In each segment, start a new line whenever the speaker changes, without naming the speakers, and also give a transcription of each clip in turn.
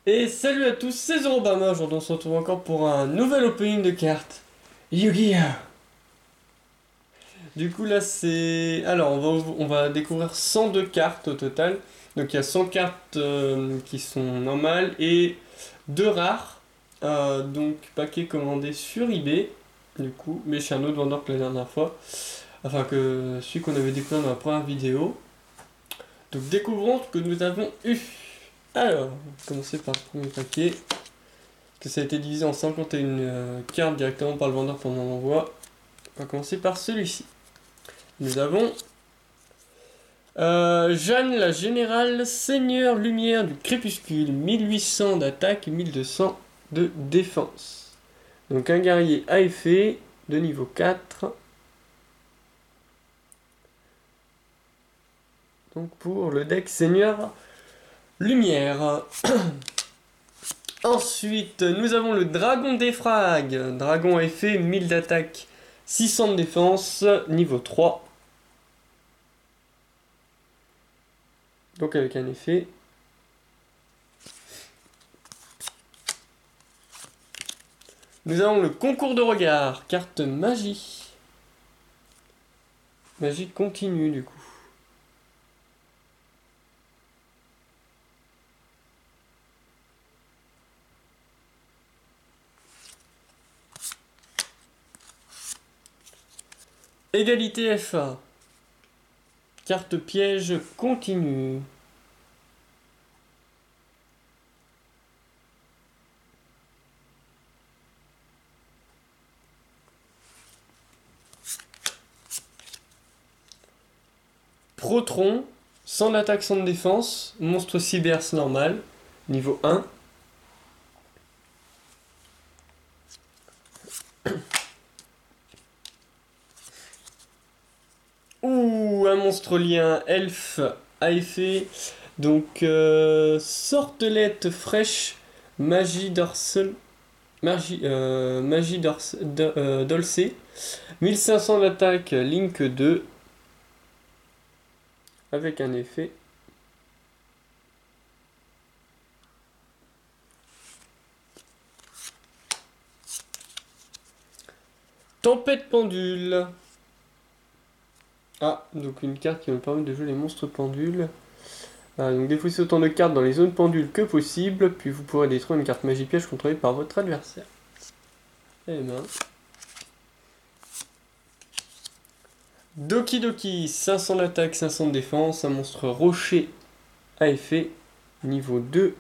Et salut à tous, c'est Zorobama. Aujourd'hui on se retrouve encore pour un nouvel opening de cartes Yu-Gi-Oh! Du coup là c'est... Alors on va découvrir 102 cartes au total. Donc il y a 100 cartes qui sont normales et 2 rares. Donc paquet commandé sur eBay. Du coup, mais chez un autre vendeur que la dernière fois. Enfin que celui qu'on avait découvert dans la première vidéo. Donc découvrons ce que nous avons eu. Alors, on va commencer par le premier paquet. Que ça a été divisé en 51 cartes directement par le vendeur pendant l'envoi. On va commencer par celui-ci. Nous avons Jeanne la Générale, Seigneur Lumière du Crépuscule, 1800 d'attaque et 1200 de défense. Donc un guerrier à effet de niveau 4. Donc pour le deck Seigneur Lumière. Ensuite, nous avons le Dragon Défrag. Dragon à effet, 1000 d'attaque, 600 de défense, niveau 3. Donc avec un effet. Nous avons le concours de regard, carte magie. Magie continue du coup. Égalité FA. Carte piège continue. Protron, sans attaque, sans défense. Monstre cyber normal, niveau 1. Ouh, un monstre lien, elfe à effet. Donc, sortelette fraîche, magie dorsale. Magie Dolce. 1500 d'attaque, Link 2. Avec un effet. Tempête pendule. Ah, donc une carte qui me permet de jouer les monstres pendules. Donc défaussez autant de cartes dans les zones pendules que possible, puis vous pourrez détruire une carte magie piège contrôlée par votre adversaire. Eh ben. Doki Doki, 500 d'attaque, 500 de défense, un monstre rocher à effet, niveau 2.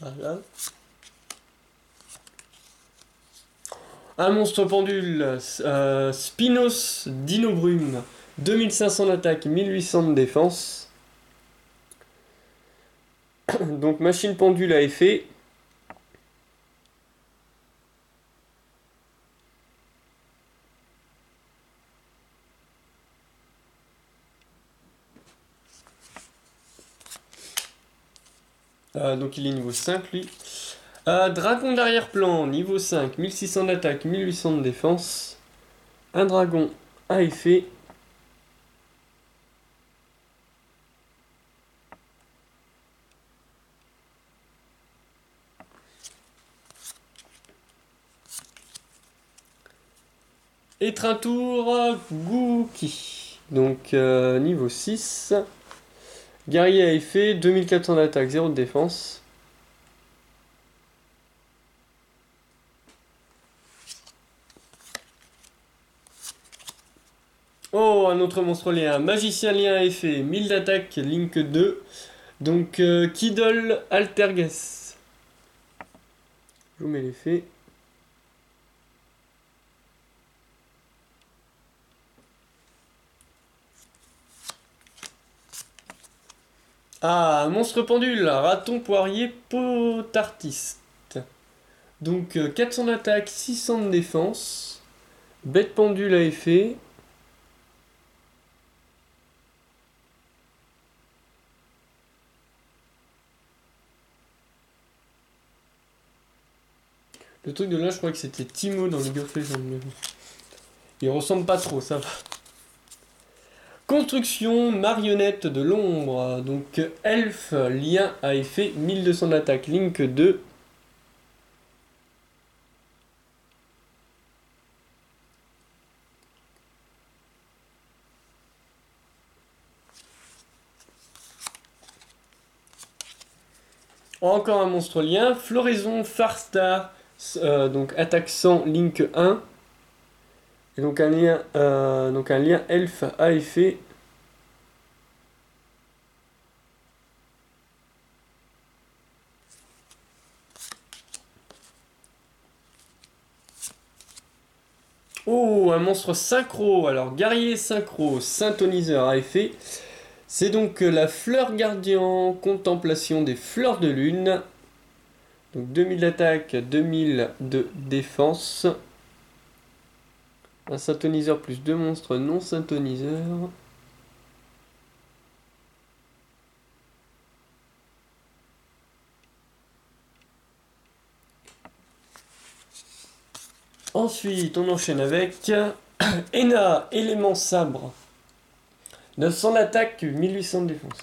Voilà. Un monstre pendule, Spinos Dino Brume, 2500 d'attaque, 1800 de défense. Donc machine pendule à effet. Donc il est niveau 5 lui. Dragon d'arrière-plan, niveau 5, 1600 d'attaque, 1800 de défense. Un dragon à effet. Étreinte-tour Gouki. Donc niveau 6. Guerrier à effet, 2400 d'attaque, 0 de défense. Oh, un autre monstre lien. Magicien lien à effet, 1000 d'attaque, Link 2. Donc Kidol Alterges. Je vous mets l'effet. Ah, monstre pendule, raton poirier potartiste. Donc 400 d'attaque, 600 de défense. Bête pendule à effet. Le truc de là, je crois que c'était Timo dans League of Legends. Mais bon. Il ressemble pas trop, ça va. Construction marionnette de l'ombre. Donc elfe, lien à effet, 1200 d'attaque. Link 2. Encore un monstre lien. Floraison Farstar. Donc attaque 100, Link 1. Et donc un lien elfe à effet. Oh, un monstre synchro. Alors, guerrier synchro, synthoniseur à effet. C'est donc la fleur gardien, contemplation des fleurs de lune. Donc 2000 d'attaque, 2000 de défense. Un synthoniseur plus 2 monstres non synthoniseurs. Ensuite, on enchaîne avec Ena, élément sabre. 900 d'attaque, 1800 de défense.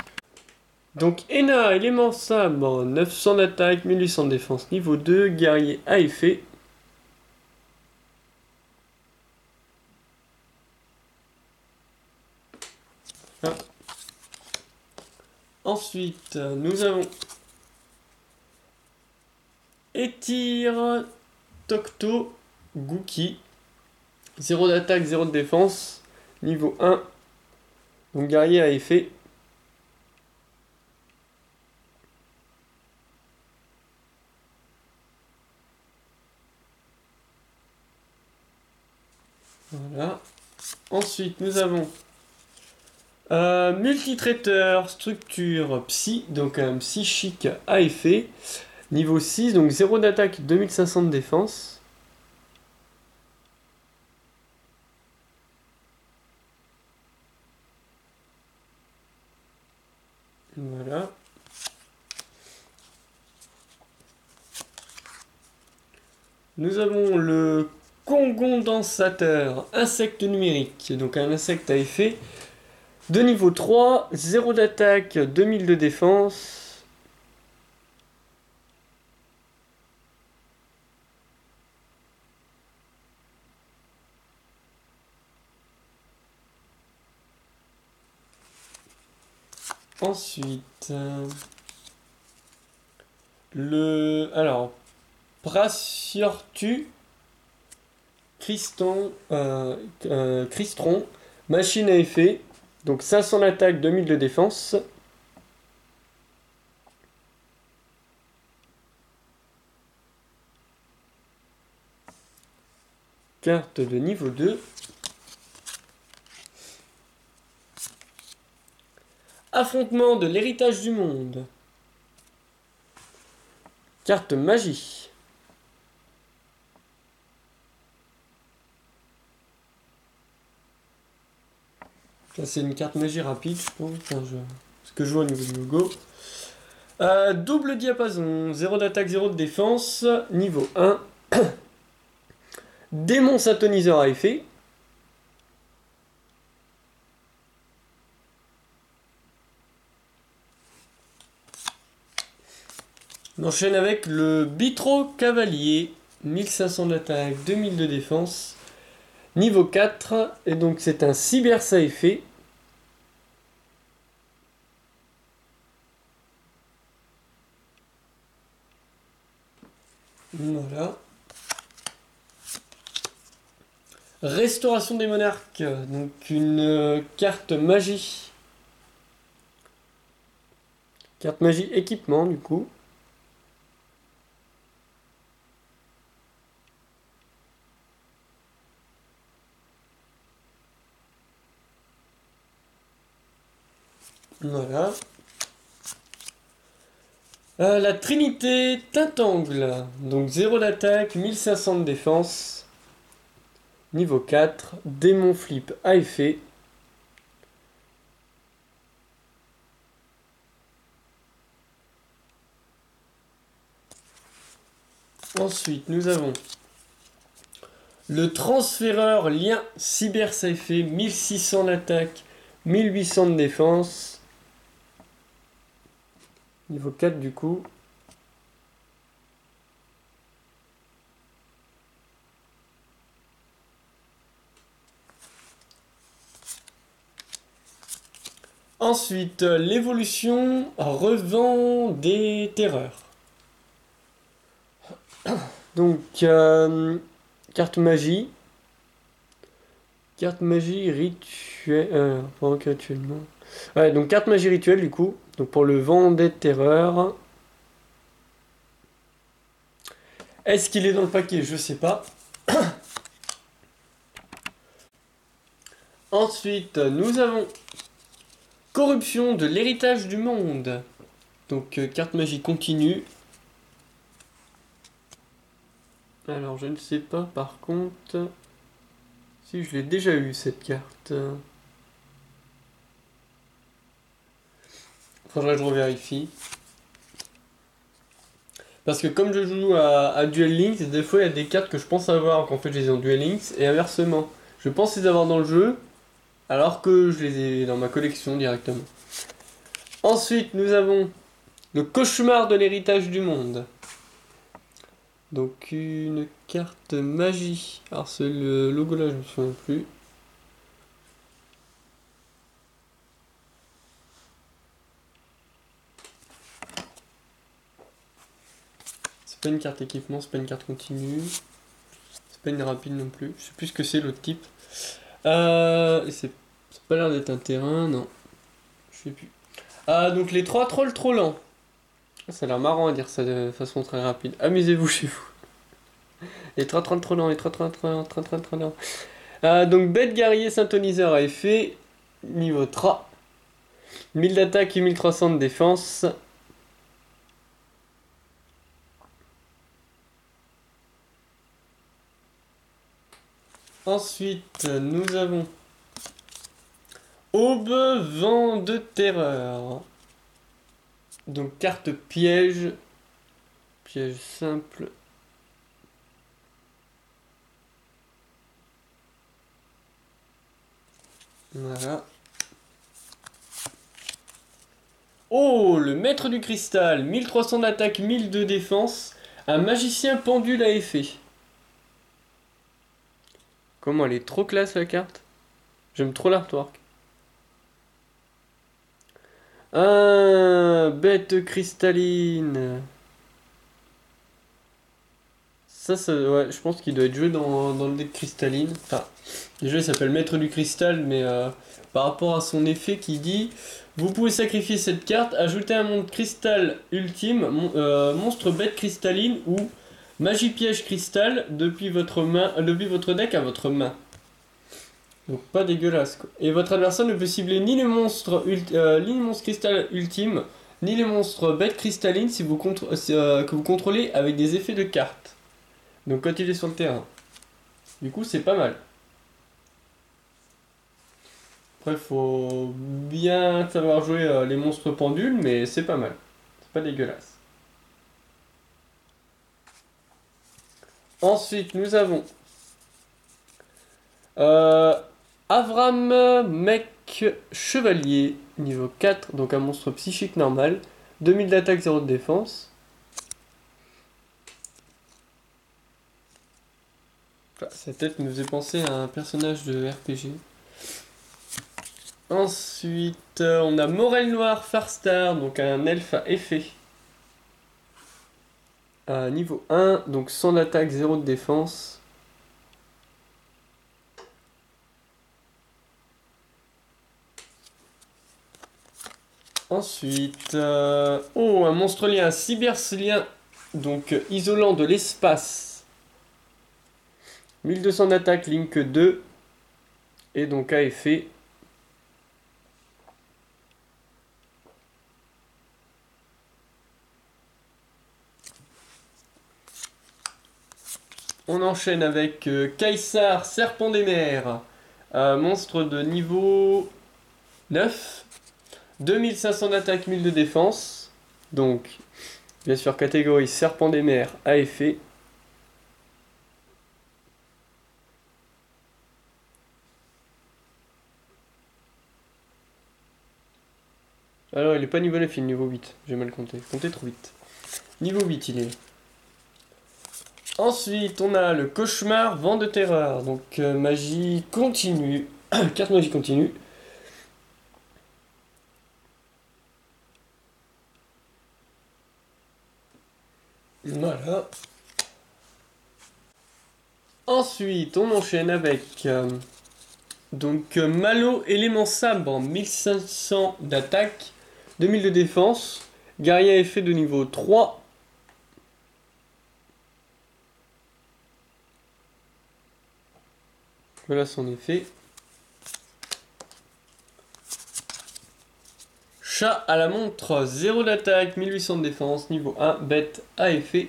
Donc Ena, élément sabre, 900 d'attaque, 1800 de défense, niveau 2, guerrier à effet. Ah. Ensuite, nous avons Etir, Tokto, Guki. 0 d'attaque, 0 de défense, niveau 1. Donc guerrier à effet. Voilà. Ensuite, nous avons multitraiteur, structure, psy, donc un psychique à effet. Niveau 6, donc 0 d'attaque, 2500 de défense. Voilà. Nous avons le condensateur, insecte numérique, donc un insecte à effet. De niveau 3, 0 d'attaque, 2000 de défense. Ensuite, alors, Brassiortu, Cristron, machine à effet, donc 500 d'attaque, 2000 de défense. Carte de niveau 2. Affrontement de l'héritage du monde. Carte magie. Ça c'est une carte magie rapide, je pense. Enfin, ce que je vois au niveau du logo. Double diapason. 0 d'attaque, 0 de défense. Niveau 1. Démon synthoniseur à effet. On enchaîne avec le Bitro Cavalier, 1500 d'attaque, 2000 de défense, niveau 4, et donc c'est un cyber à effet. Voilà. Restauration des monarques, donc une carte magie. Carte magie équipement du coup. Voilà. La Trinité Tintangle. Donc 0 d'attaque, 1500 de défense. Niveau 4. Démon flip à effet. Ensuite, nous avons le transféreur lien cyber fait 1600 d'attaque, 1800 de défense. Niveau 4 du coup. Ensuite, l'évolution revend des terreurs. Donc, carte magie. Carte magie rituelle. Pas rituellement. Ouais, donc carte magie rituelle du coup. Donc pour le vent des terreurs. Est-ce qu'il est dans le paquet? Je sais pas. Ensuite, nous avons corruption de l'héritage du monde. Donc carte magie continue. Alors je ne sais pas par contre si je l'ai déjà eu cette carte. Faudrait que je revérifie. Parce que comme je joue à Duel Links, des fois il y a des cartes que je pense avoir qu'en fait je les ai en Duel Links et inversement. Je pense les avoir dans le jeu alors que je les ai dans ma collection directement. Ensuite nous avons le cauchemar de l'héritage du monde. Donc une carte magie. Alors c'est le logo là, je me souviens plus. C'est pas une carte équipement, c'est pas une carte continue. C'est pas une rapide non plus. Je sais plus ce que c'est l'autre type. C'est pas l'air d'être un terrain, non. Je sais plus. Ah, donc les 3 trolls trop lents. Ça a l'air marrant à dire ça de façon très rapide. Amusez-vous chez vous. Les 3 trolls trop lents, les 3 trolls trop lents. Donc bête guerrier synthoniseur à effet. Niveau 3. 1000 d'attaque et 1300 de défense. Ensuite, nous avons Aube, vent de terreur. Donc carte piège. Piège simple. Voilà. Oh, le maître du cristal. 1300 d'attaque, 1000 de défense. Un magicien pendule à effet. Comment elle est trop classe la carte. J'aime trop l'artwork. Ah, bête cristalline. Ça, ouais, je pense qu'il doit être joué dans le deck cristalline. Enfin, déjà il s'appelle Maître du Cristal, mais par rapport à son effet qui dit vous pouvez sacrifier cette carte, ajouter un monstre cristal ultime, monstre bête cristalline ou magie piège cristal depuis votre main, depuis votre deck à votre main. Donc pas dégueulasse quoi. Et votre adversaire ne peut cibler ni les monstres, ni les monstres cristal ultime, ni les monstres bête cristalline si que vous contrôlez avec des effets de cartes. Donc quand il est sur le terrain. Du coup c'est pas mal. Après faut bien savoir jouer les monstres pendules, mais c'est pas mal. C'est pas dégueulasse. Ensuite nous avons Avram Mec Chevalier, niveau 4, donc un monstre psychique normal. 2000 d'attaque, 0 de défense. Sa tête me faisait penser à un personnage de RPG. Ensuite, on a Morel Noir Farstar, donc un elfe à effet. Niveau 1, donc 100 d'attaque, 0 de défense. Ensuite, oh, un monstre lien, un cyberslien, donc isolant de l'espace. 1200 d'attaque, Link 2. Et donc à effet. On enchaîne avec Kaysar, Serpent des mers. Monstre de niveau 9. 2500 d'attaque, 1000 de défense. Donc, bien sûr, catégorie Serpent des mers à effet. Alors, il est pas niveau 9, il est niveau 8. J'ai mal compté. Compté trop vite. Niveau 8, il est. Ensuite, on a le cauchemar, vent de terreur. Donc, magie continue. Carte magie continue. Voilà. Ensuite, on enchaîne avec Malo, élément sabre, 1500 d'attaque, 2000 de défense, guerrier à effet de niveau 3. Voilà son effet. Chat à la montre, 0 d'attaque, 1800 de défense, niveau 1, bête à effet.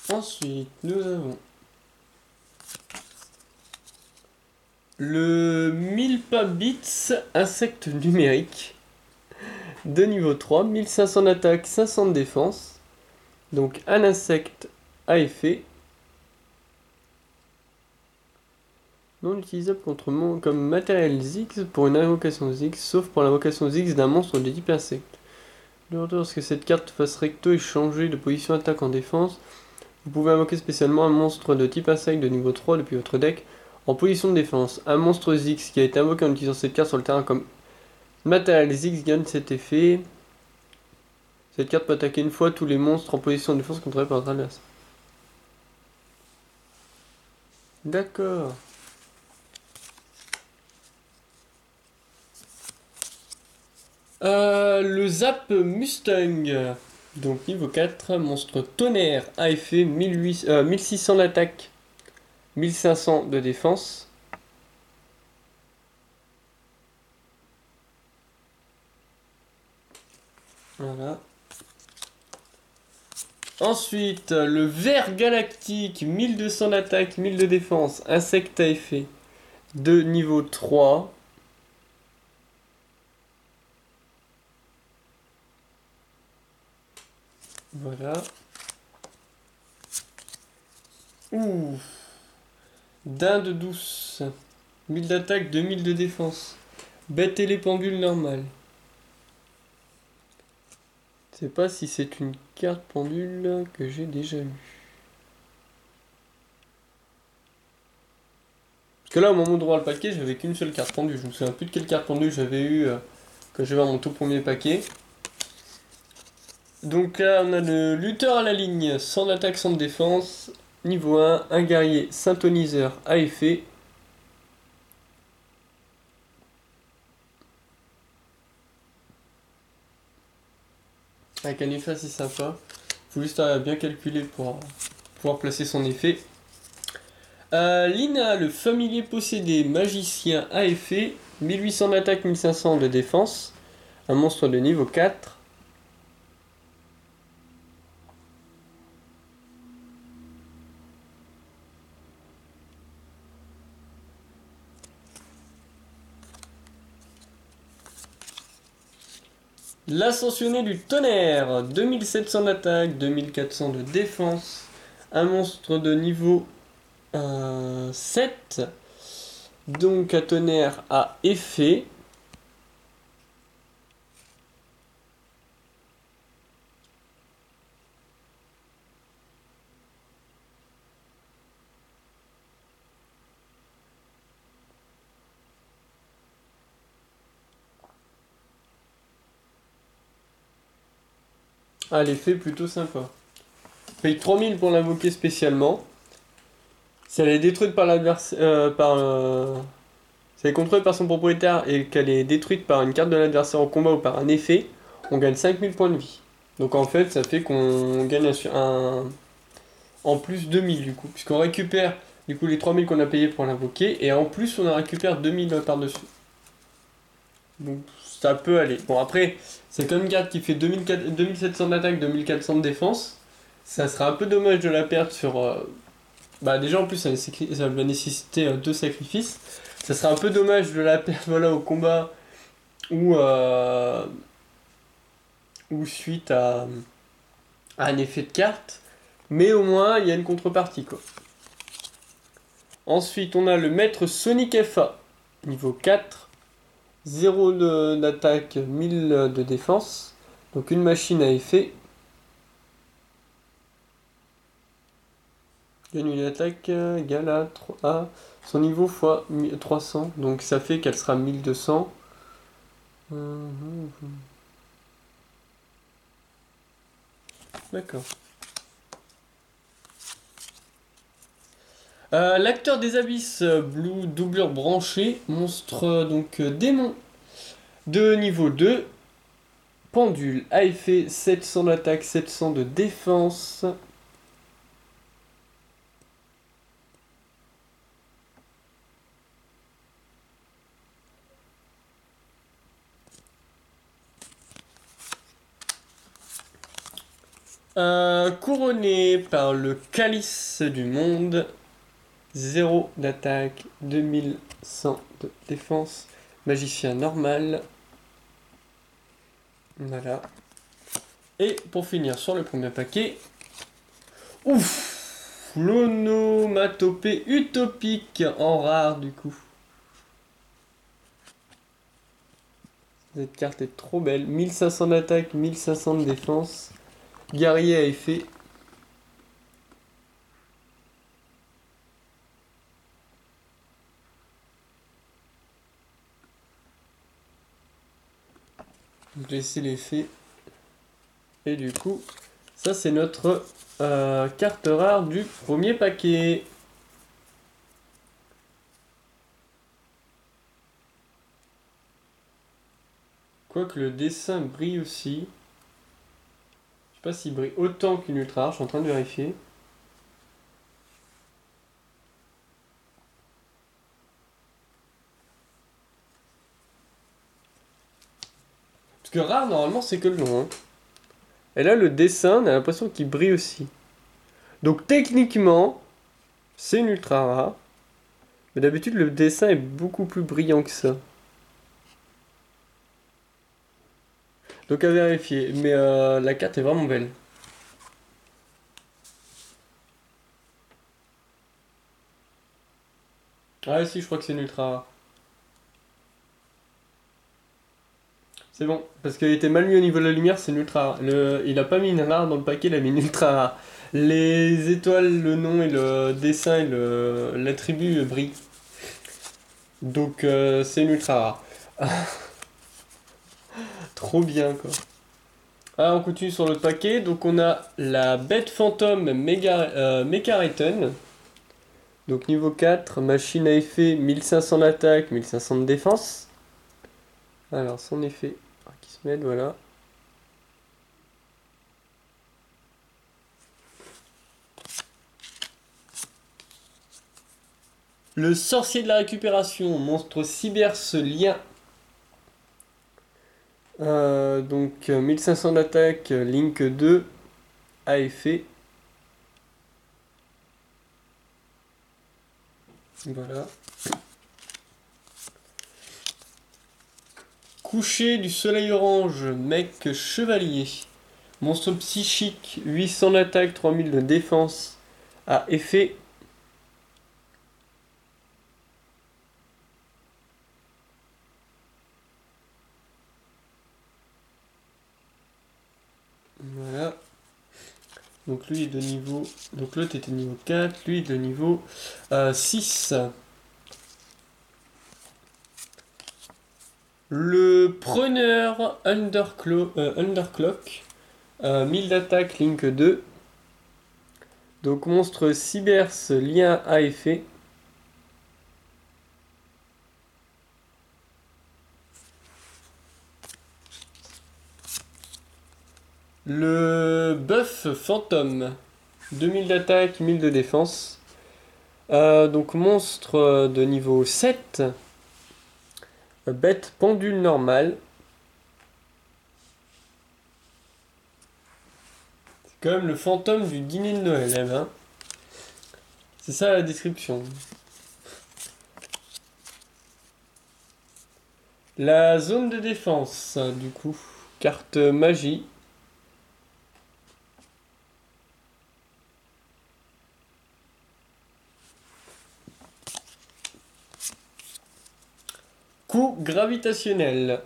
Ensuite, nous avons le Milpa Bits, insecte numérique, de niveau 3, 1500 d'attaque, 500 de défense. Donc un insecte à effet. Non utilisable comme matériel Ziggs pour une invocation Ziggs, sauf pour l'invocation Ziggs d'un monstre de type insecte. Lorsque cette carte fasse recto et changer de position attaque en défense, vous pouvez invoquer spécialement un monstre de type insecte de niveau 3 depuis votre deck en position de défense. Un monstre Ziggs qui a été invoqué en utilisant cette carte sur le terrain comme matériel Ziggs gagne cet effet. Cette carte peut attaquer une fois tous les monstres en position de défense contrôlés par votre adversaire. D'accord. Le Zap Mustang. Donc niveau 4, monstre tonnerre à effet, 1600 d'attaque, 1500 de défense. Voilà. Ensuite, le Ver Galactique, 1200 d'attaque, 1000 de défense, insecte à effet de niveau 3. Voilà. Ouh. Dinde douce. 1000 d'attaque, 2000 de défense. Bête et les pendules normales. Je sais pas si c'est une carte pendule que j'ai déjà lue. Parce que là, au moment de voir le paquet, j'avais qu'une seule carte pendule. Je me souviens plus de quelle carte pendule j'avais eu quand j'avais mon tout premier paquet. Donc là, on a le lutteur à la ligne, 100 d'attaque, 100 de défense. Niveau 1, un guerrier synthoniseur à effet. Avec un effet assez sympa. Faut juste bien calculer pour pouvoir placer son effet. Lina, le familier possédé, magicien à effet. 1800 d'attaque, 1500 de défense. Un monstre de niveau 4. L'ascensionné du tonnerre, 2700 d'attaque, 2400 de défense, un monstre de niveau 7, donc un tonnerre à effet. Ah, l'effet plutôt sympa. Paye 3000 pour l'invoquer spécialement. Si elle est détruite par l'adversaire, si elle est contrôlée par son propriétaire et qu'elle est détruite par une carte de l'adversaire au combat ou par un effet, on gagne 5000 points de vie. Donc en fait, ça fait qu'on gagne en plus 2000 du coup, puisqu'on récupère du coup les 3000 qu'on a payé pour l'invoquer, et en plus on en récupère 2000 par-dessus. Donc ça peut aller. Bon après, c'est comme une carte qui fait 2700 d'attaque, 2400 de défense. Ça sera un peu dommage de la perdre sur... bah déjà en plus ça va nécessiter deux sacrifices. Ça sera un peu dommage de la perdre voilà, au combat ou suite un effet de carte, mais au moins il y a une contrepartie quoi. Ensuite on a le maître Sonic FA, niveau 4, 0 d'attaque, 1000 de défense, donc une machine à effet. Gagne une attaque égale à son niveau fois 300, donc ça fait qu'elle sera 1200. D'accord. L'acteur des abysses, Blue, doublure branchée, monstre donc démon de niveau 2, pendule à effet, 700 d'attaque, 700 de défense. Couronné par le calice du monde, 0 d'attaque, 2100 de défense, magicien normal. Voilà. Et pour finir sur le premier paquet, ouf, l'onomatopée utopique en rare du coup. Cette carte est trop belle, 1500 d'attaque, 1500 de défense, guerrier à effet. Donc laisser l'effet. Et du coup, ça c'est notre carte rare du premier paquet. Quoique le dessin brille aussi. Je sais pas s'il brille autant qu'une ultra rare, je suis en train de vérifier. Parce que rare, normalement, c'est que le nom. Hein. Et là, le dessin, on a l'impression qu'il brille aussi. Donc techniquement, c'est une ultra rare. Mais d'habitude, le dessin est beaucoup plus brillant que ça. Donc à vérifier. Mais la carte est vraiment belle. Ah si, je crois que c'est une ultra rare. C'est bon, parce qu'elle était mal mis au niveau de la lumière, c'est une ultra rare. Il a pas mis une rare dans le paquet, il a mis une ultra rare. Les étoiles, le nom et le dessin et l'attribut brillent. Donc c'est une ultra rare. Trop bien quoi. Ah, on continue sur l'autre paquet. Donc on a la bête fantôme Mechariton. Donc niveau 4, machine à effet, 1500 d'attaque, 1500 de défense. Alors son effet qui se met, voilà. Le sorcier de la récupération, monstre cyberse lien. Donc 1500 d'attaque, Link 2, à effet. Voilà. Coucher du soleil orange, mec chevalier. Monstre psychique, 800 d'attaque, 3000 de défense, à effet. Voilà. Donc lui est de niveau. Donc l'autre était niveau 4, lui est de niveau 6. Le preneur Underclock, 1000 d'attaque, Link 2. Donc monstre cyberse lien à effet. Le buff fantôme, 2000 d'attaque, 1000 de défense. Donc monstre de niveau 7. Bête pendule normale. C'est quand même le fantôme du dîner de Noël, hein. C'est ça la description. La zone de défense, du coup. Carte magie. Coup gravitationnel.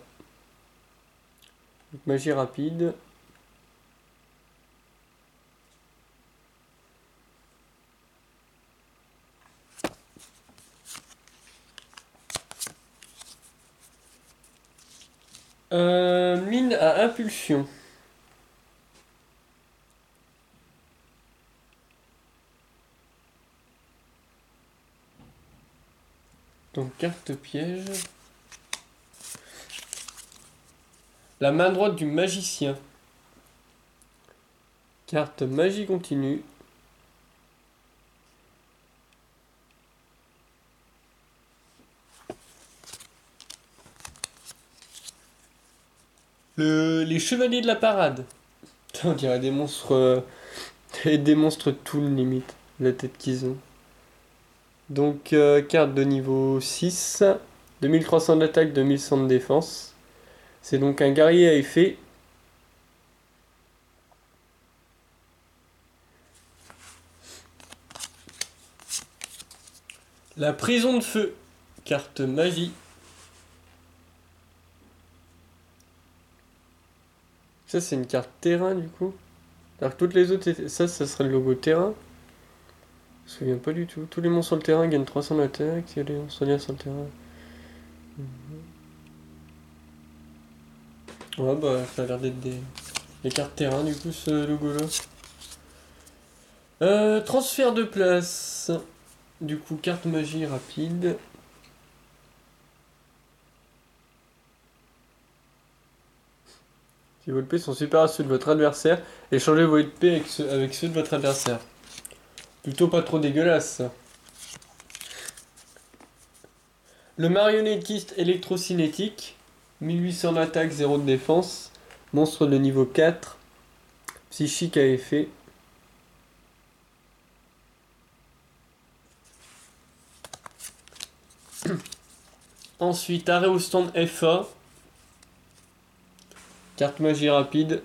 Donc, magie rapide. Mine à impulsion. Donc carte piège. La main droite du magicien. Carte magie continue. Les chevaliers de la parade. On dirait des monstres. Des monstres tout limite. La tête qu'ils ont. Donc carte de niveau 6. 2300 d'attaque, 2100 de défense. C'est donc un guerrier à effet. La prison de feu. Carte magie. Ça, c'est une carte terrain, du coup. Alors que toutes les autres, ça serait le logo terrain. Je me souviens pas du tout. Tous les monstres sur le terrain gagnent 300 d'attaque. Il y a les monstres liés sur le terrain. Ouais, bah, ça a l'air d'être des cartes terrain, du coup, ce logo-là. Transfert de place. Du coup, carte magie rapide. Si vos épées sont supérieurs à ceux de votre adversaire, échangez vos épées avec ceux de votre adversaire. Plutôt pas trop dégueulasse, ça. Le marionnettiste électrocinétique. 1800 d'attaque, 0 de défense. Monstre de niveau 4. Psychique à effet. Ensuite, arrêt au stand FA. Carte magie rapide.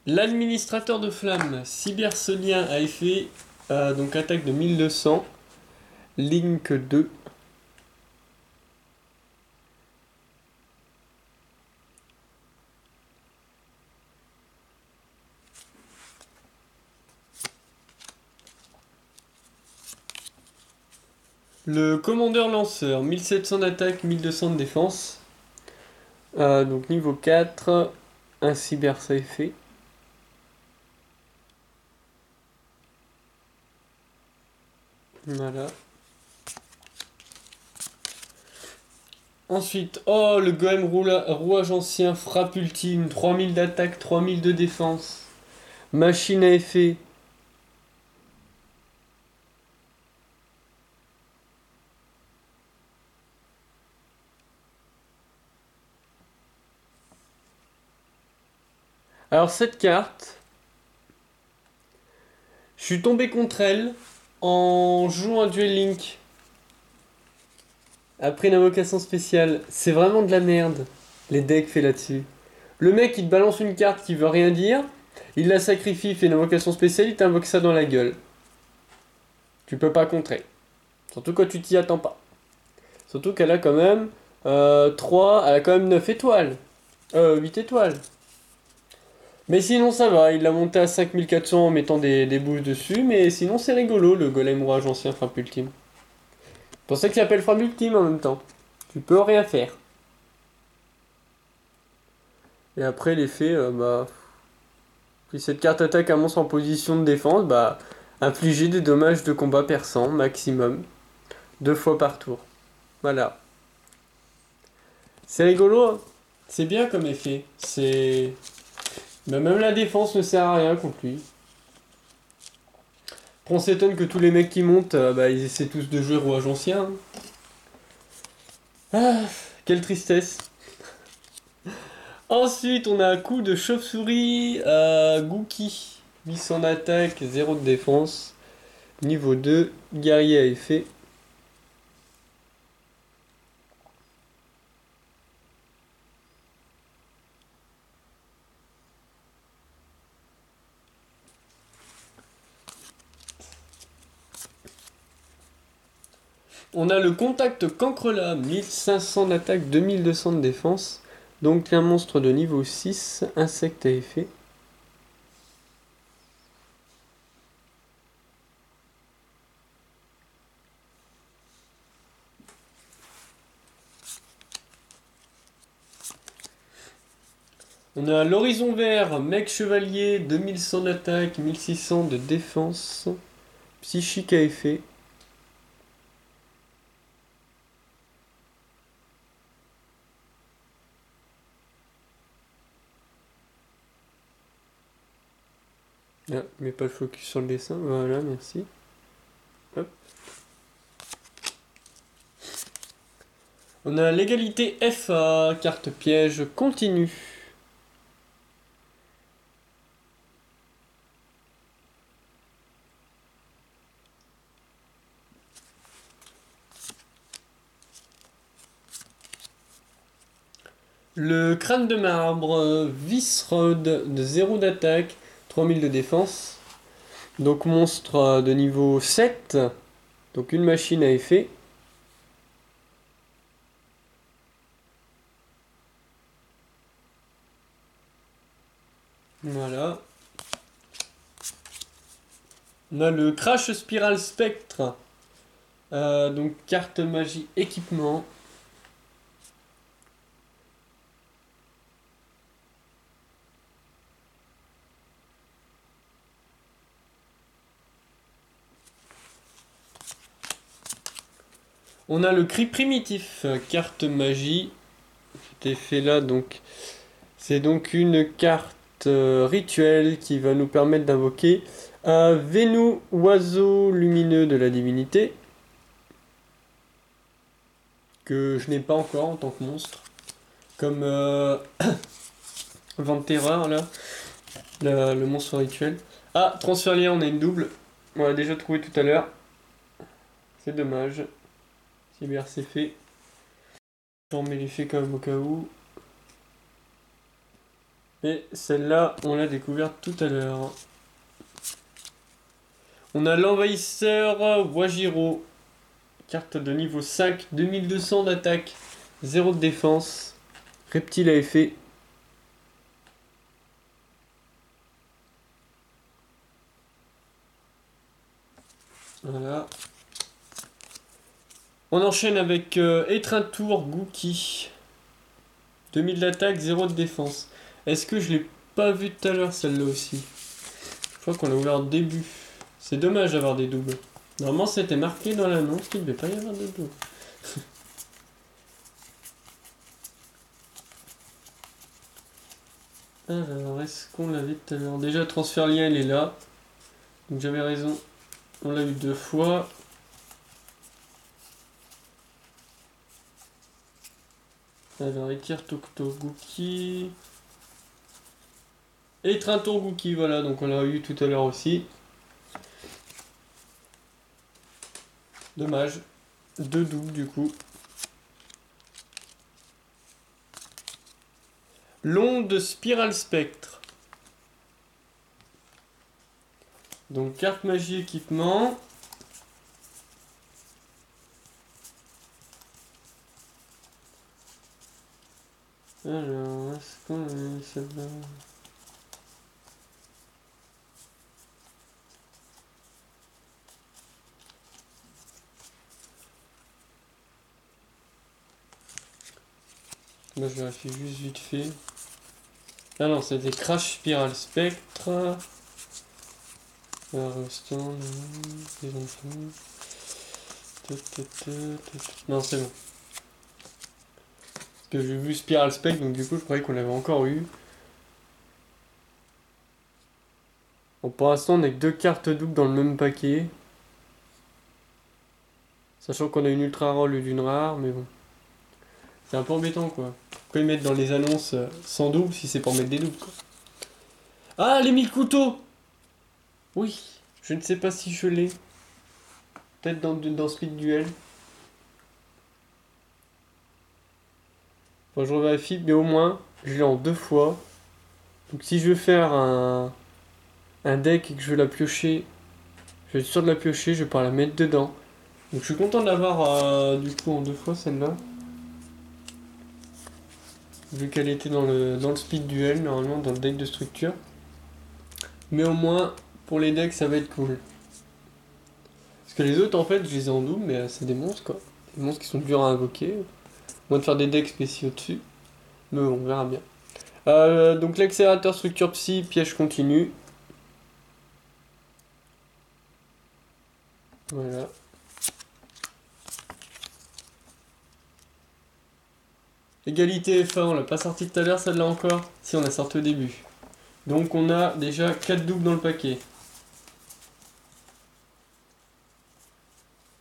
L'administrateur de flammes, cybersonien à effet, donc attaque de 1200, Link 2. Le commandeur lanceur, 1700 d'attaque, 1200 de défense. Donc niveau 4, un cyber à effet. Voilà. Ensuite, oh, le golem rouage ancien, frappe ultime, 3000 d'attaque, 3000 de défense. Machine à effet. Alors cette carte, je suis tombé contre elle en jouant à Duel Link. Après une invocation spéciale, c'est vraiment de la merde, les decks faits là-dessus. Le mec, il te balance une carte qui veut rien dire, il la sacrifie, il fait une invocation spéciale, il t'invoque ça dans la gueule. Tu peux pas contrer. Surtout quand tu t'y attends pas. Surtout qu'elle a quand même 3, elle a quand même 9 étoiles. 8 étoiles. Mais sinon ça va, il l'a monté à 5400 en mettant des bouches dessus, mais sinon c'est rigolo le golem rage ancien frappe ultime. C'est pour ça qu'il s'appelle frappe ultime en même temps. Tu peux rien faire. Et après l'effet, bah... Si cette carte attaque un monstre en position de défense, bah... Infliger des dommages de combat perçants, maximum. 2 fois par tour. Voilà. C'est rigolo, hein. C'est bien comme effet. C'est... Bah, même la défense ne sert à rien contre lui. On s'étonne que tous les mecs qui montent, bah, ils essaient tous de jouer rouage ancien. Ah, quelle tristesse. Ensuite, on a un coup de chauve-souris à Gookie. 800 d'attaque, 0 de défense. Niveau 2, guerrier à effet. On a le contact Cancrelat, 1500 d'attaque, 2200 de défense. Donc un monstre de niveau 6, insecte à effet. On a l'horizon vert, mec chevalier, 2100 d'attaque, 1600 de défense. Psychique à effet. Ah, mais pas le focus sur le dessin, voilà, merci. Hop. On a l'égalité FA, carte piège continue. Le crâne de marbre, Visrod de 0 d'attaque, 3000 de défense. Donc monstre de niveau 7. Donc une machine à effet. Voilà. On a le Crash Spiral Spectre. Donc carte magie équipement. On a le cri primitif, carte magie. Cet effet là, donc c'est donc une carte rituelle qui va nous permettre d'invoquer Vénou, oiseau lumineux de la divinité, que je n'ai pas encore en tant que monstre, comme Vent de Terreur là, le monstre rituel. Ah, transfert lien, on a une double. On l'a déjà trouvé tout à l'heure. C'est dommage. Cyber c'est fait. On met l'effet comme au cas où. Et celle-là, on l'a découverte tout à l'heure. On a l'envahisseur Wajiro. Carte de niveau 5, 2200 d'attaque, 0 de défense. Reptile à effet. Voilà. On enchaîne avec Étreintour Gookie. 2000 d'attaque, 0 de défense. Est-ce que je l'ai pas vu tout à l'heure celle-là aussi? Je crois qu'on l'a ouvert au début. C'est dommage d'avoir des doubles. Normalement c'était marqué dans l'annonce qu'il ne devait pas y avoir de doubles. Alors est-ce qu'on l'a vu tout à l'heure? Déjà transfert lien il est là. Donc j'avais raison. On l'a eu 2 fois. Alors Ikir Tokto Gookie. Étreintour Gookie, voilà, donc on l'a eu tout à l'heure aussi. Dommage. 2 doubles du coup. L'onde Spiral Spectre. Donc carte magie équipement. Alors, est-ce qu'on a eu celle-là? Moi je vérifie juste vite fait. Ah non, c'était Crash Spiral Spectre. Alors, stand, les enfants. Non, c'est bon. Parce que j'ai vu Spiral Spectre, donc du coup, je croyais qu'on l'avait encore eu. Bon, pour l'instant, on n'a que 2 cartes doubles dans le même paquet. Sachant qu'on a une ultra rare au lieu d'une rare, mais bon. C'est un peu embêtant, quoi. Pourquoi ils mettent dans les annonces sans double si c'est pour mettre des doubles, quoi. Ah, les 1000 couteaux! Oui, je ne sais pas si je l'ai. Peut-être dans Speed Duel. Bon, je revérifie, mais au moins, je l'ai en 2 fois. Donc si je veux faire un deck et que je veux la piocher, je vais être sûr de la piocher, je vais pouvoir la mettre dedans. Donc je suis content de l'avoir du coup en 2 fois celle-là. Vu qu'elle était dans le speed duel, normalement dans le deck de structure. Mais au moins, pour les decks, ça va être cool. Parce que les autres, en fait, je les ai en double, mais c'est des monstres, quoi. Des monstres qui sont durs à invoquer. Moins de faire des decks spéciaux dessus. Mais bon, on verra bien. Donc l'accélérateur structure psy, piège continu. Voilà. Égalité F1, on l'a pas sorti tout à l'heure, celle-là encore. Si, on l'a sorti au début. Donc on a déjà 4 doubles dans le paquet.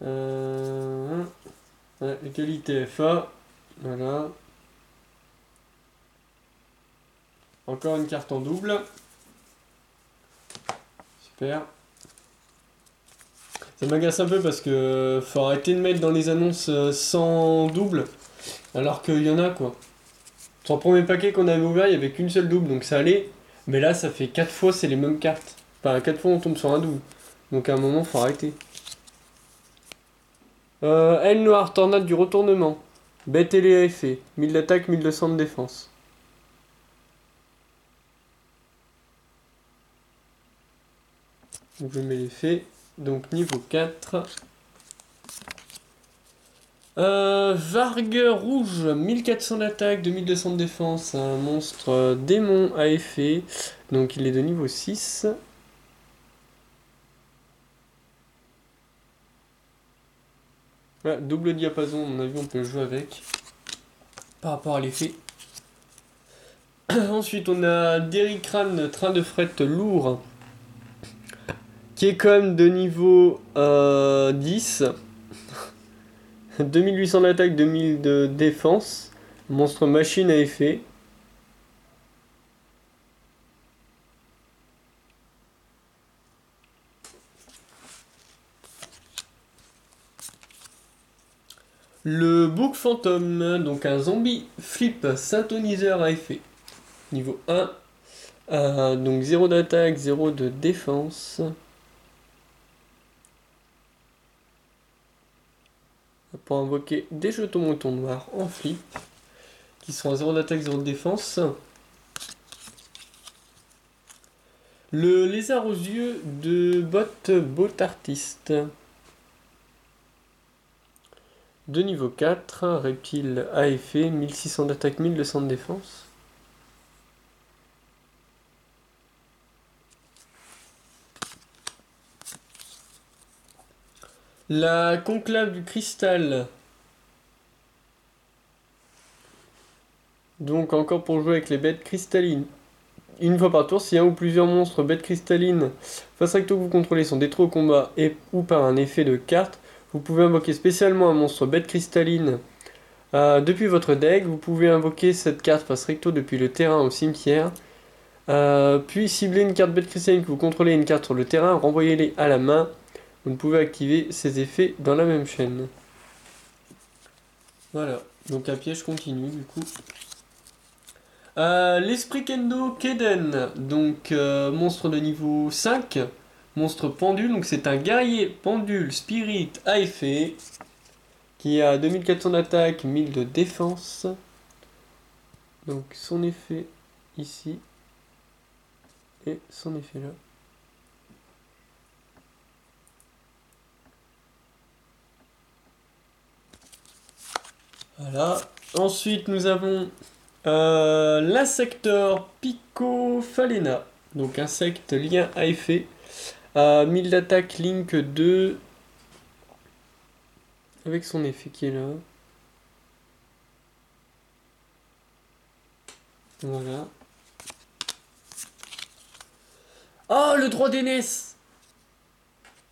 Ouais, égalité FA. Voilà. Encore une carte en double. Super. Ça m'agace un peu parce que faut arrêter de mettre dans les annonces sans double. Alors qu'il y en a quoi. Sur le premier paquet qu'on avait ouvert, il n'y avait qu'une seule double, donc ça allait. Mais là, ça fait 4 fois, c'est les mêmes cartes. Enfin, 4 fois, on tombe sur un double. Donc à un moment, faut arrêter. Aile noire, tornade du retournement. Bête ailée à effet. 1000 d'attaque, 1200 de défense. Donc je mets l'effet. Donc niveau 4. Vargue rouge, 1400 d'attaque, 2200 de défense. Un monstre démon à effet. Donc il est de niveau 6. Voilà, double diapason, à mon avis, on peut jouer avec. Par rapport à l'effet. Ensuite, on a Derricrane, train de fret lourd. Qui est quand même de niveau 10. 2800 d'attaque, 2000 de défense. Monstre machine à effet. Le bouc fantôme, donc un zombie flip synthoniseur à effet. Niveau 1. Donc 0 d'attaque, 0 de défense. Pour invoquer des jetons moutons noirs en flip. Qui sont à 0 d'attaque, 0 de défense. Le lézard aux yeux de bot artiste. De niveau 4, reptile à effet, 1600 d'attaque, 1200 de défense. La conclave du cristal. Donc encore pour jouer avec les bêtes cristallines. Une fois par tour, si un ou plusieurs monstres bêtes cristallines face recto que vous contrôlez sont détruits au combat ou par un effet de carte, vous pouvez invoquer spécialement un monstre bête cristalline depuis votre deck. Vous pouvez invoquer cette carte face recto depuis le terrain au cimetière. Puis cibler une carte bête cristalline que vous contrôlez et une carte sur le terrain, renvoyez-les à la main. Vous ne pouvez activer ces effets dans la même chaîne. Voilà, donc un piège continue du coup. L'esprit Kendo Keden, donc monstre de niveau 5, monstre pendule, donc c'est un guerrier pendule spirit à effet, qui a 2400 d'attaque, 1000 de défense. Donc son effet ici, et son effet là. Voilà. Ensuite, nous avons l'insecteur Picofalena. Donc, insecte lien à effet. 1000 d'attaque, Link 2. Avec son effet qui est là. Voilà. Oh, le droit d'aînesse!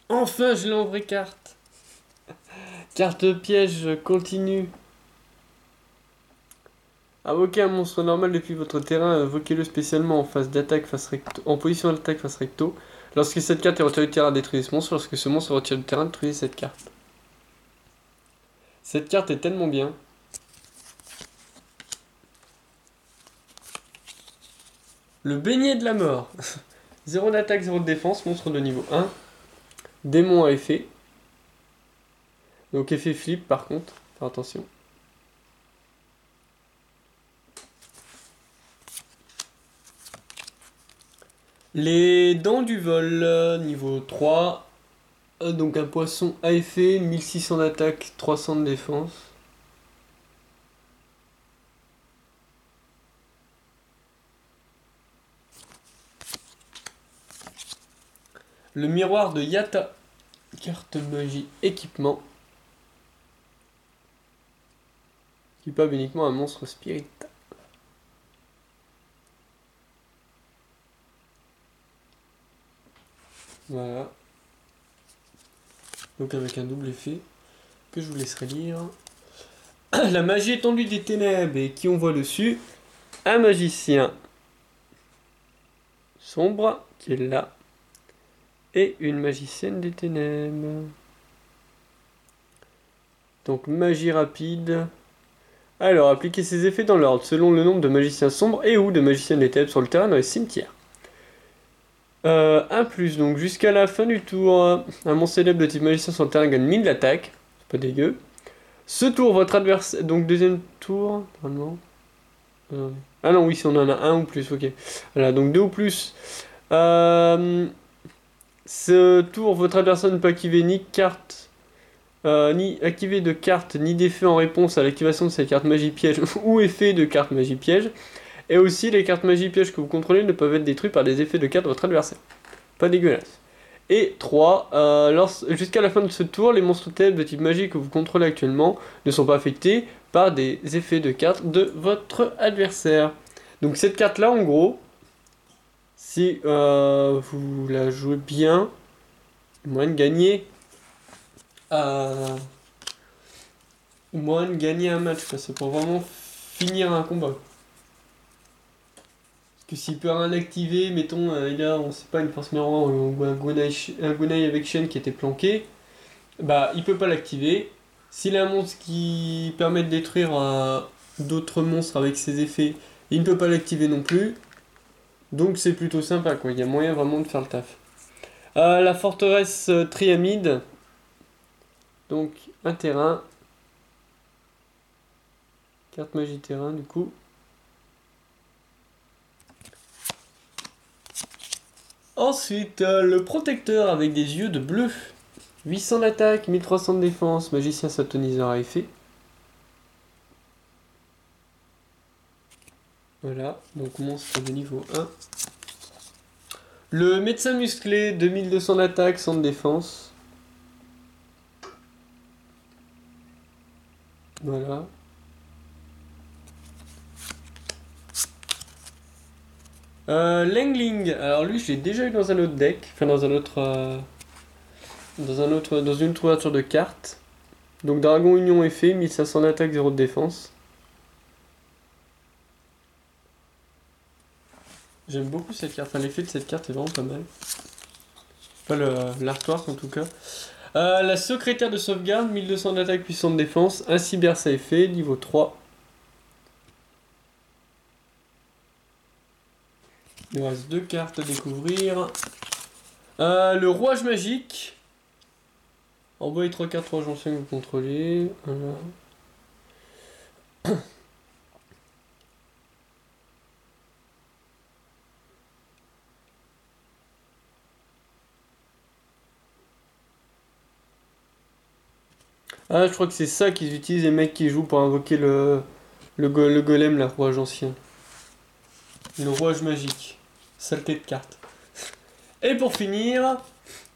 Enfin, je l'ai en vraie carte. Carte piège continue. Invoquez un monstre normal depuis votre terrain, invoquez-le spécialement en phase d'attaque face recto, en position d'attaque face recto. Lorsque cette carte est retirée du terrain, détruisez ce monstre. Lorsque ce monstre est retiré du terrain, détruisez cette carte. Cette carte est tellement bien. Le beignet de la mort. 0 d'attaque, 0 de défense, monstre de niveau 1. Démon à effet. Donc effet flip par contre, faire attention. Les dents du vol, niveau 3. Donc un poisson à effet, 1600 d'attaque, 300 de défense. Le miroir de Yata. Carte magie équipement. Équipable uniquement un monstre spirit. Voilà. Donc avec un double effet que je vous laisserai lire. La magie étendue des ténèbres et qui on voit dessus. Un magicien sombre qui est là. Et une magicienne des ténèbres. Donc magie rapide. Alors, appliquez ces effets dans l'ordre, selon le nombre de magiciens sombres et ou de magiciennes des ténèbres sur le terrain dans les cimetières. 1+, donc jusqu'à la fin du tour, un monstre célèbre de type magicien sur le terrain gagne 1000 d'attaque. C'est pas dégueu. Ce tour, votre adversaire... Donc deuxième tour, normalement... Ah non, oui, si on en a un ou plus, ok. Voilà, donc 2 ou plus. Ce tour, votre adversaire ne peut activer ni carte... ni activer de carte, ni d'effet en réponse à l'activation de cette carte magie piège ou effet de carte magie piège. Et aussi, les cartes magie piège que vous contrôlez ne peuvent être détruites par des effets de carte de votre adversaire. Pas dégueulasse. Et 3, jusqu'à la fin de ce tour, les monstres ténèbres de type magie que vous contrôlez actuellement ne sont pas affectés par des effets de carte de votre adversaire. Donc cette carte-là, en gros, si vous la jouez bien, moyen de gagner... moyen de gagner un match, c'est pour vraiment finir un combat. Que s'il peut rien activer, mettons, il a, on sait pas, une force miroir ou un Gunai avec chaîne qui était planqué, bah il peut pas l'activer. S'il a un monstre qui permet de détruire d'autres monstres avec ses effets, il ne peut pas l'activer non plus. Donc c'est plutôt sympa, quoi. Il y a moyen vraiment de faire le taf. La forteresse Triamide. Donc un terrain. Carte magie terrain du coup. Ensuite, le protecteur avec des yeux de bleu. 800 d'attaque, 1300 de défense, magicien satoniseur à effet. Voilà, donc monstre de niveau 1. Le médecin musclé, 2200 d'attaque, 100 de défense. Voilà. Lengling, alors lui je l'ai déjà eu dans un autre deck, enfin dans un autre... dans une autre ouverture de cartes. Donc Dragon Union effet, 1500 d'attaque, 0 de défense. J'aime beaucoup cette carte, enfin l'effet de cette carte est vraiment pas mal. Pas l'artwork en tout cas. La secrétaire de sauvegarde, 1200 d'attaque, puissante de défense, un cybersa effet, niveau 3. Il nous reste 2 cartes à découvrir. Le rouage magique. Envoyez 3 cartes, 3 anciens que vous contrôlez. Voilà. Ah, je crois que c'est ça qu'ils utilisent les mecs qui jouent pour invoquer le golem, la rouage ancien. Le rouage magique. Saleté de carte. Et pour finir,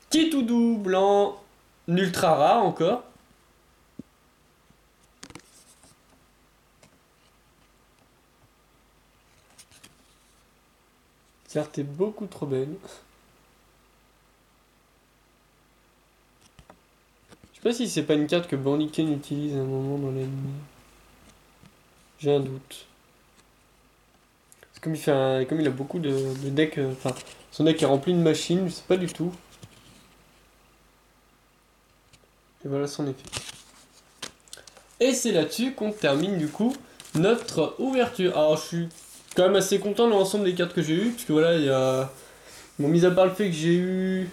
Kitoudou blanc, ultra rare encore. Cette carte est beaucoup trop belle. Je sais pas si c'est pas une carte que Bandiken utilise à un moment dans l'anime. J'ai un doute. C'est comme comme il a beaucoup de decks, enfin, son deck est rempli de machines, je sais pas du tout. Et voilà son effet. Et c'est là-dessus qu'on termine du coup notre ouverture. Alors je suis quand même assez content de l'ensemble des cartes que j'ai eues, puisque voilà, il y a... Bon, mis à part le fait que j'ai eu...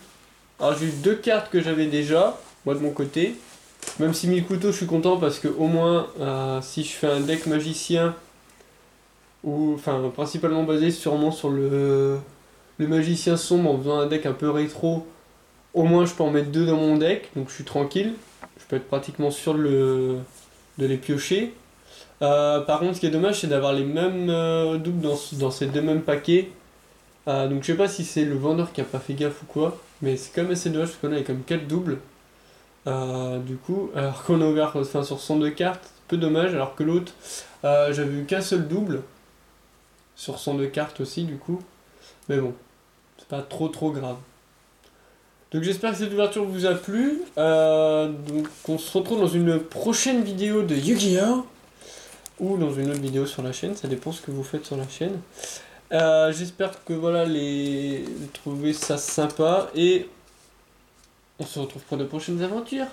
Alors j'ai eu 2 cartes que j'avais déjà, moi de mon côté. Même si 1000 couteaux, je suis content parce que au moins, si je fais un deck magicien, ou enfin principalement basé sûrement sur le magicien sombre en faisant un deck un peu rétro, au moins je peux en mettre 2 dans mon deck, donc je suis tranquille. Je peux être pratiquement sûr de les piocher. Par contre, ce qui est dommage, c'est d'avoir les mêmes doubles dans ces deux mêmes paquets. Donc je sais pas si c'est le vendeur qui a pas fait gaffe ou quoi, mais c'est quand même assez dommage parce qu'on a comme 4 doubles. Du coup, alors qu'on a ouvert enfin, sur 102 cartes, peu dommage, alors que l'autre, j'avais eu qu'un seul double sur 102 cartes aussi, du coup. Mais bon, c'est pas trop grave. Donc j'espère que cette ouverture vous a plu. Donc on se retrouve dans une prochaine vidéo de Yu-Gi-Oh! Ou dans une autre vidéo sur la chaîne, ça dépend ce que vous faites sur la chaîne. J'espère que voilà, les trouver ça sympa et on se retrouve pour de prochaines aventures.